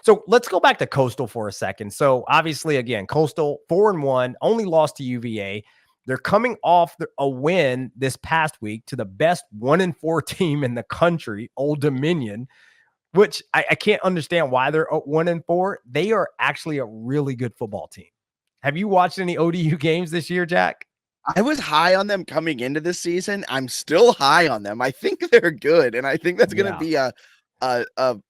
So let's go back to Coastal for a second. So obviously, again, Coastal 4-1, only lost to UVA. They're coming off a win this past week to the best 1-4 team in the country, Old Dominion, which I can't understand why they're 1-4. They are actually a really good football team. Have you watched any ODU games this year, Jack? I was high on them coming into this season. I'm still high on them. I think they're good, and I think that's going to be a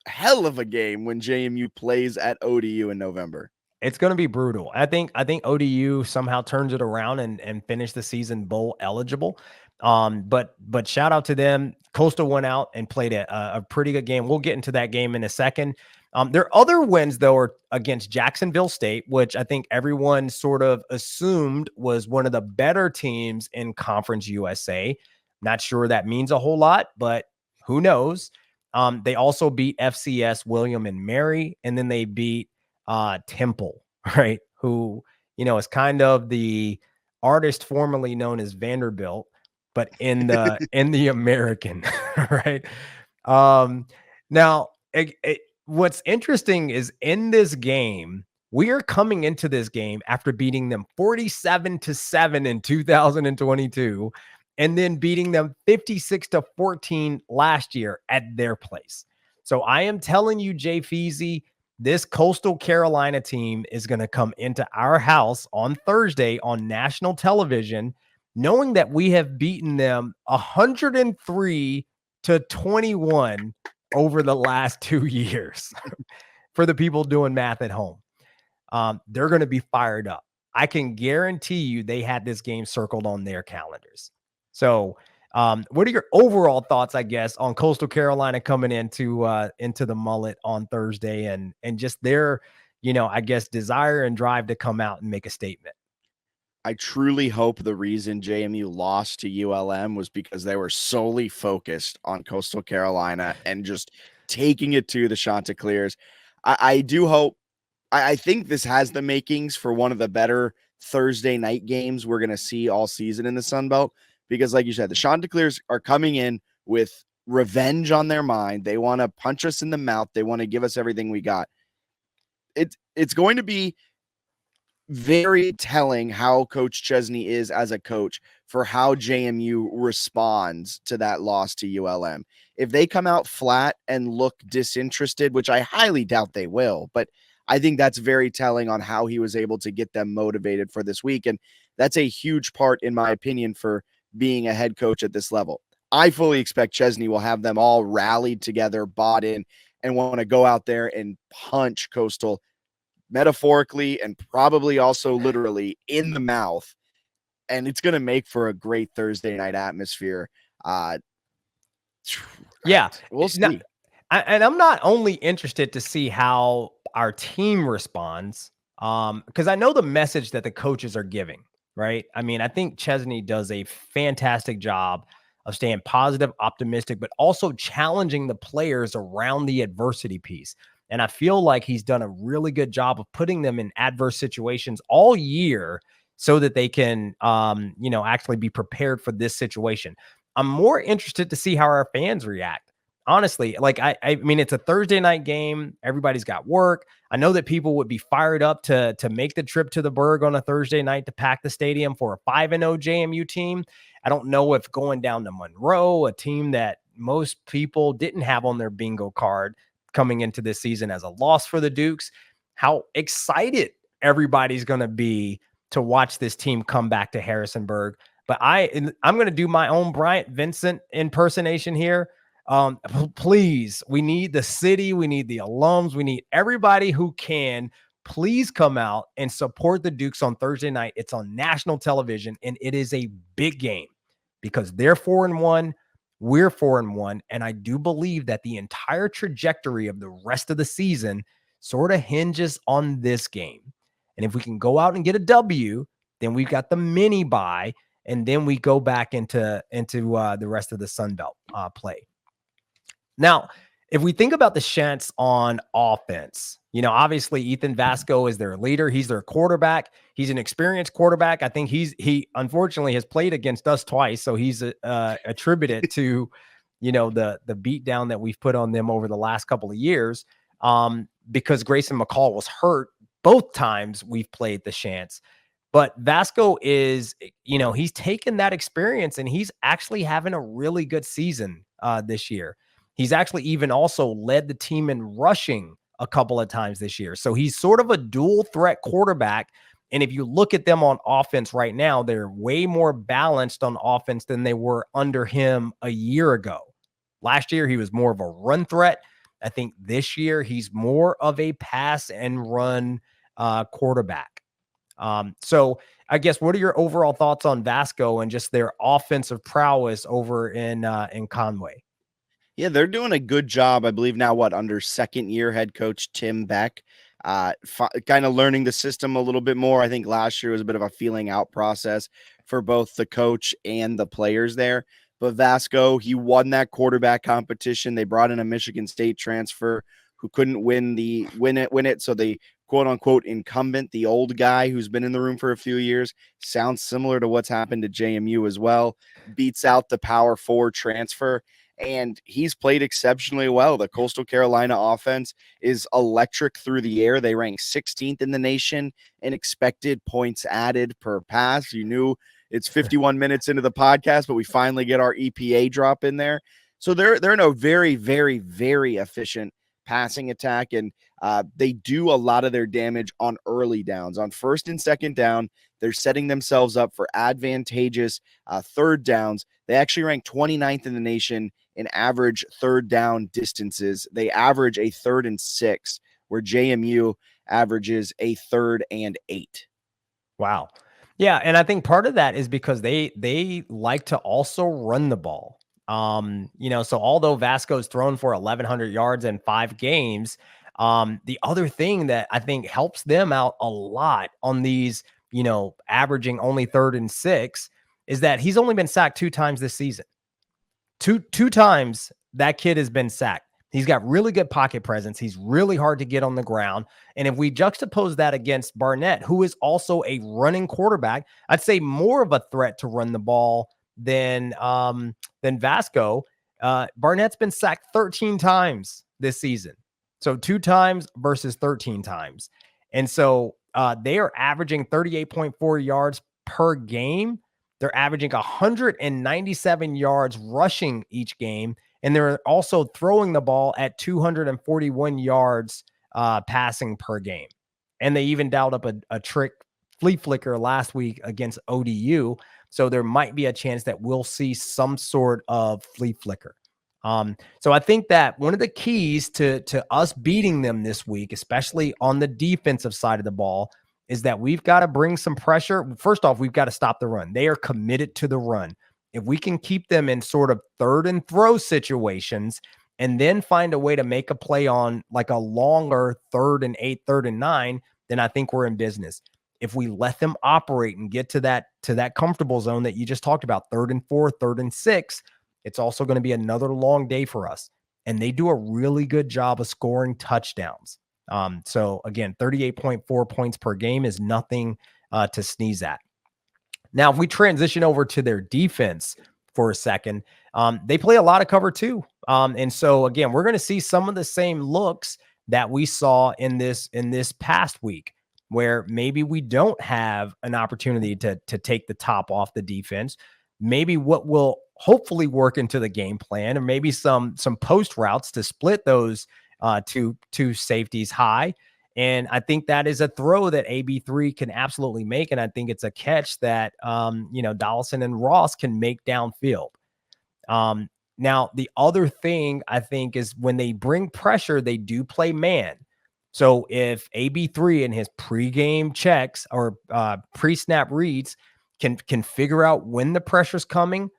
hell of a game when JMU plays at ODU in November. It's going to be brutal. I think ODU somehow turns it around and finish the season bowl eligible. But shout out to them. Coastal went out and played a pretty good game. We'll get into that game in a second. Their other wins, though, are against Jacksonville State, which I think everyone sort of assumed was one of the better teams in Conference USA. Not sure that means a whole lot, but who knows? They also beat FCS William and Mary, and then they beat Temple, right? Who, is kind of the artist formerly known as Vanderbilt, but in the American, right? Now, what's interesting is in this game, we are coming into this game after beating them 47-7 in 2022, and then beating them 56-14 last year at their place. So I am telling you, Jay Feasy, this Coastal Carolina team is going to come into our house on Thursday on national television, knowing that we have beaten them 103-21 over the last 2 years. For the people doing math at home, they're going to be fired up. I can guarantee you they had this game circled on their calendars. So what are your overall thoughts, I guess, on Coastal Carolina coming into the Mullet on Thursday and just their, I guess, desire and drive to come out and make a statement? I truly hope the reason JMU lost to ULM was because they were solely focused on Coastal Carolina and just taking it to the Chanticleers. I do hope, I think this has the makings for one of the better Thursday night games we're going to see all season in the Sun Belt. Because like you said, the Chanticleers are coming in with revenge on their mind. They want to punch us in the mouth. They want to give us everything we got. It's going to be very telling how Coach Chesney is as a coach for how JMU responds to that loss to ULM. If they come out flat and look disinterested, which I highly doubt they will, but I think that's very telling on how he was able to get them motivated for this week. And that's a huge part, in my opinion, for being a head coach at this level. I fully expect Chesney will have them all rallied together, bought in, and want to go out there and punch Coastal metaphorically and probably also literally in the mouth. And it's going to make for a great Thursday night atmosphere. Yeah, we'll see. Now, and I'm not only interested to see how our team responds, because I know the message that the coaches are giving. Right. I mean, I think Chesney does a fantastic job of staying positive, optimistic, but also challenging the players around the adversity piece. And I feel like he's done a really good job of putting them in adverse situations all year so that they can, actually be prepared for this situation. I'm more interested to see how our fans react. Honestly, like, I mean, it's a Thursday night game. Everybody's got work. I know that people would be fired up to make the trip to the Berg on a Thursday night to pack the stadium for a 5-0 JMU team. I don't know if going down to Monroe, a team that most people didn't have on their bingo card coming into this season as a loss for the Dukes, how excited everybody's going to be to watch this team come back to Harrisonburg. But I'm going to do my own Bryant Vincent impersonation here. Please, we need the city, we need the alums, we need everybody who can please come out and support the Dukes on Thursday night. It's on national television, and it is a big game because they're 4-1, we're 4-1, and I do believe that the entire trajectory of the rest of the season sort of hinges on this game. And if we can go out and get a W, then we've got the mini bye, and then we go back into the rest of the Sun Belt play. Now, if we think about the Shants on offense, obviously Ethan Vasco is their leader. He's their quarterback. He's an experienced quarterback. I think he unfortunately has played against us twice. So he's attributed to, the beat down that we've put on them over the last couple of years. because Grayson McCall was hurt both times we've played the Chants. But Vasco is, he's taken that experience and he's actually having a really good season this year. He's actually even also led the team in rushing a couple of times this year. So he's sort of a dual threat quarterback. And if you look at them on offense right now, they're way more balanced on offense than they were under him a year ago. Last year, he was more of a run threat. I think this year he's more of a pass and run quarterback. So I guess what are your overall thoughts on Vasco and just their offensive prowess over in Conway? Yeah, they're doing a good job. I believe now under second year head coach Tim Beck, kind of learning the system a little bit more. I think last year was a bit of a feeling out process for both the coach and the players there. But Vasco, he won that quarterback competition. They brought in a Michigan State transfer who couldn't win it. So they quote unquote incumbent, the old guy who's been in the room for a few years, sounds similar to what's happened to JMU as well, beats out the Power 4 transfer. And he's played exceptionally well. The Coastal Carolina offense is electric through the air. They rank 16th in the nation in expected points added per pass. You knew it's 51 minutes into the podcast, but we finally get our EPA drop in there. So they're in a very, very, very efficient passing attack, and they do a lot of their damage on early downs. On first and second down, they're setting themselves up for advantageous third downs. They actually rank 29th in the nation in average third down distances. They average a 3rd and 6, where JMU averages a 3rd and 8. Wow. Yeah, and I think part of that is because they like to also run the ball. So although Vasco's thrown for 1,100 yards in 5 games, the other thing that I think helps them out a lot on these, averaging only 3rd and 6 is that he's only been sacked 2 times this season. Two times that kid has been sacked. He's got really good pocket presence. He's really hard to get on the ground. And if we juxtapose that against Barnett, who is also a running quarterback, I'd say more of a threat to run the ball than Vasco. Barnett's been sacked 13 times this season. So 2 times versus 13 times. And so they are averaging 38.4 yards per game. They're averaging 197 yards rushing each game. And they're also throwing the ball at 241 yards passing per game. And they even dialed up a trick flea flicker last week against ODU. So there might be a chance that we'll see some sort of flea flicker. So I think that one of the keys to us beating them this week, especially on the defensive side of the ball, is that we've got to bring some pressure. First off, we've got to stop the run. They are committed to the run. If we can keep them in sort of 3rd and throw situations and then find a way to make a play on like a longer 3rd and 8, 3rd and 9, then I think we're in business. If we let them operate and get to that comfortable zone that you just talked about, 3rd and 4, 3rd and 6, it's also going to be another long day for us. And they do a really good job of scoring touchdowns. So again, 38.4 points per game is nothing to sneeze at. Now, if we transition over to their defense for a second, they play a lot of cover 2. And so again, we're going to see some of the same looks that we saw in this past week, where maybe we don't have an opportunity to take the top off the defense. Maybe what will hopefully work into the game plan, or maybe some post routes to split those two safeties high. And I think that is a throw that AB3 can absolutely make. And I think it's a catch that, Dollison and Ross can make downfield. Now, the other thing I think is when they bring pressure, they do play man. So if AB3 in his pregame checks or pre-snap reads can figure out when the pressure's coming,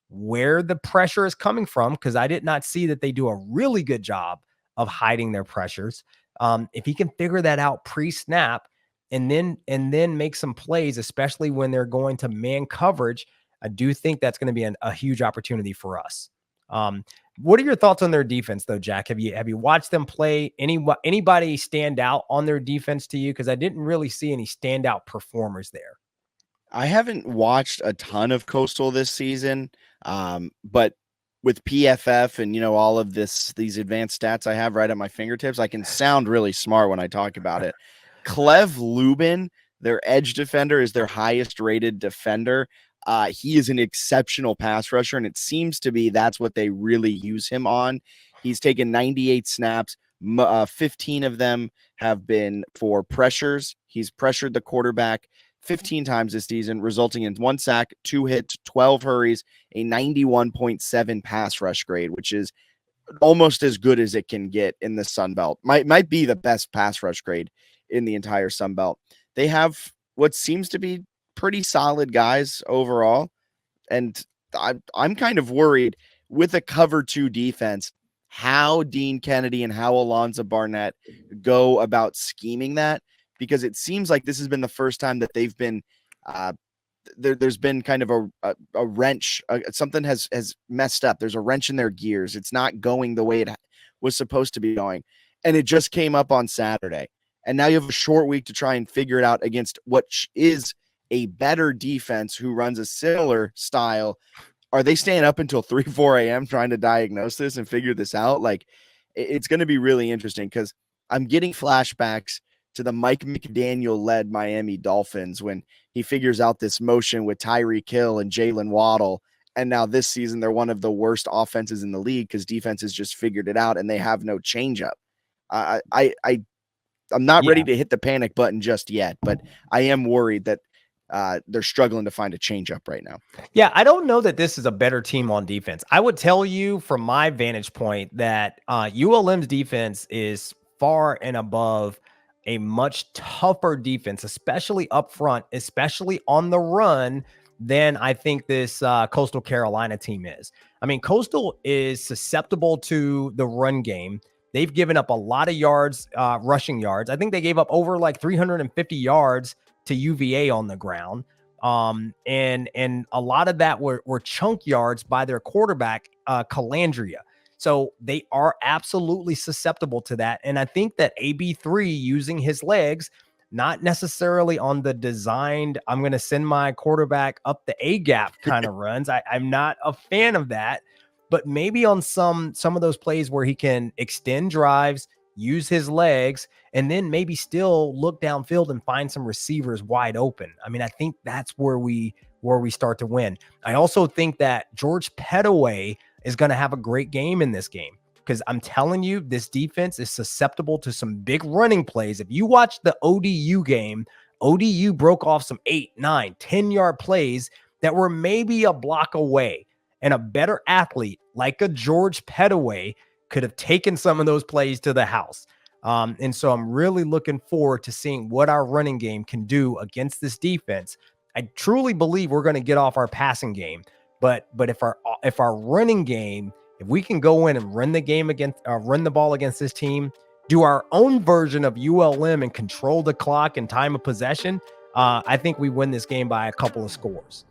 where the pressure is coming from, because I did not see that they do a really good job of hiding their pressures. If he can figure that out pre-snap and then make some plays, especially when they're going to man coverage, I do think that's going to be a huge opportunity for us. What are your thoughts on their defense, though, Jack? Have you watched them play? Anybody stand out on their defense to you? Because I didn't really see any standout performers there. I haven't watched a ton of Coastal this season, but with PFF and all of these advanced stats I have right at my fingertips, I can sound really smart when I talk about it. Clev Lubin, their edge defender, is their highest rated defender. He is an exceptional pass rusher, and it seems to be that's what they really use him on. He's taken 98 snaps. 15 of them have been for pressures. He's pressured the quarterback 15 times this season, resulting in 1 sack, 2 hits, 12 hurries, a 91.7 pass rush grade, which is almost as good as it can get in the Sun Belt. Might be the best pass rush grade in the entire Sun Belt. They have what seems to be pretty solid guys overall, and I'm kind of worried with a cover 2 defense how Dean Kennedy and how Alonzo Barnett go about scheming that, because it seems like this has been the first time that they've been there's been kind of a wrench. Something has messed up. There's a wrench in their gears. It's not going the way it was supposed to be going. And it just came up on Saturday. And now you have a short week to try and figure it out against what is a better defense who runs a similar style. Are they staying up until 3, 4 a.m. trying to diagnose this and figure this out? Like, it's going to be really interesting, because I'm getting flashbacks to the Mike McDaniel-led Miami Dolphins when he figures out this motion with Tyreek Hill and Jalen Waddle. And now this season, they're one of the worst offenses in the league because defenses just figured it out and they have no changeup. I'm not ready to hit the panic button just yet, but I am worried that they're struggling to find a changeup right now. Yeah, I don't know that this is a better team on defense. I would tell you from my vantage point that ULM's defense is far and above a much tougher defense, especially up front, especially on the run, than I think this Coastal Carolina team is. I mean, Coastal is susceptible to the run game. They've given up a lot of yards, rushing yards. I think they gave up over like 350 yards to UVA on the ground. And a lot of that were chunk yards by their quarterback, Calandria. So they are absolutely susceptible to that. And I think that AB3 using his legs, not necessarily on the designed, I'm going to send my quarterback up the A gap kind of runs. I'm not a fan of that, but maybe on some of those plays where he can extend drives, use his legs, and then maybe still look downfield and find some receivers wide open. I mean, I think that's where we start to win. I also think that George Pettaway is going to have a great game in this game, because I'm telling you, this defense is susceptible to some big running plays. If you watch the ODU game, ODU broke off some 8, 9, 10-yard plays that were maybe a block away, and a better athlete like a George Pettaway could have taken some of those plays to the house. And so I'm really looking forward to seeing what our running game can do against this defense. I truly believe we're going to get off our passing game, but if our running game, if we can go in and run the ball against this team, do our own version of ULM and control the clock and time of possession, I think we win this game by a couple of scores.